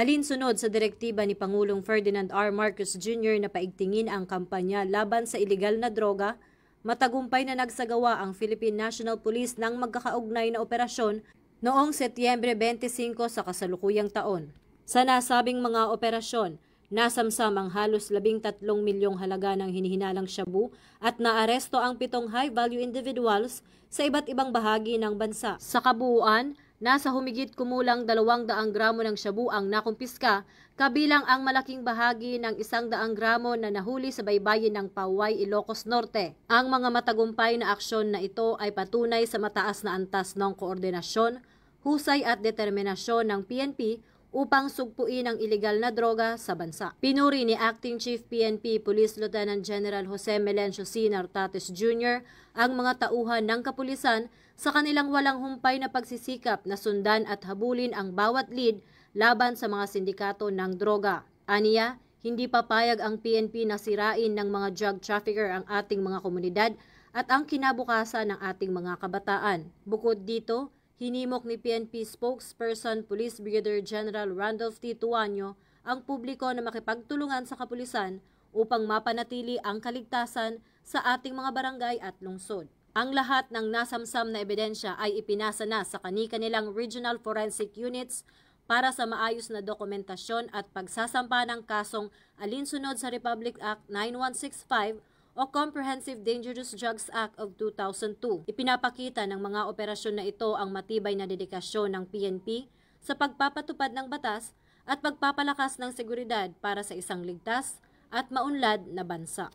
Alinsunod sa direktiba ni Pangulong Ferdinand R. Marcos Jr. na paigtingin ang kampanya laban sa ilegal na droga, matagumpay na nagsagawa ang Philippine National Police ng magkakaugnay na operasyon noong Setyembre 25 sa kasalukuyang taon. Sa nasabing mga operasyon, nasamsam ang halos 13 milyong halaga ng hinihinalang shabu at naaresto ang 7 high-value individuals sa iba't ibang bahagi ng bansa. Sa kabuuan, nasa humigit kumulang 200 gramo ng shabu ang nakumpiska, kabilang ang malaking bahagi ng 100 gramo na nahuli sa baybayin ng Pauay, Ilocos Norte. Ang mga matagumpay na aksyon na ito ay patunay sa mataas na antas ng koordinasyon, husay at determinasyon ng PNP upang sugpuin ang ilegal na droga sa bansa. Pinuri ni Acting Chief PNP Police Lieutenant General Jose Melencio C. Nartates Jr. ang mga tauhan ng kapulisan sa kanilang walang humpay na pagsisikap na sundan at habulin ang bawat lead laban sa mga sindikato ng droga. Aniya, hindi papayag ang PNP na sirain ng mga drug trafficker ang ating mga komunidad at ang kinabukasan ng ating mga kabataan. Bukod dito, hinimok ni PNP spokesperson Police Brigadier General Randolph T. Tuanyo ang publiko na makipagtulungan sa kapulisan upang mapanatili ang kaligtasan sa ating mga barangay at lungsod. Ang lahat ng nasamsam na ebidensya ay ipinasa na sa kani-kanilang Regional Forensic Units para sa maayos na dokumentasyon at pagsasampa ng kasong alinsunod sa Republic Act 9165 o Comprehensive Dangerous Drugs Act of 2002. Ipinapakita ng mga operasyon na ito ang matibay na dedikasyon ng PNP sa pagpapatupad ng batas at pagpapalakas ng seguridad para sa isang ligtas at maunlad na bansa.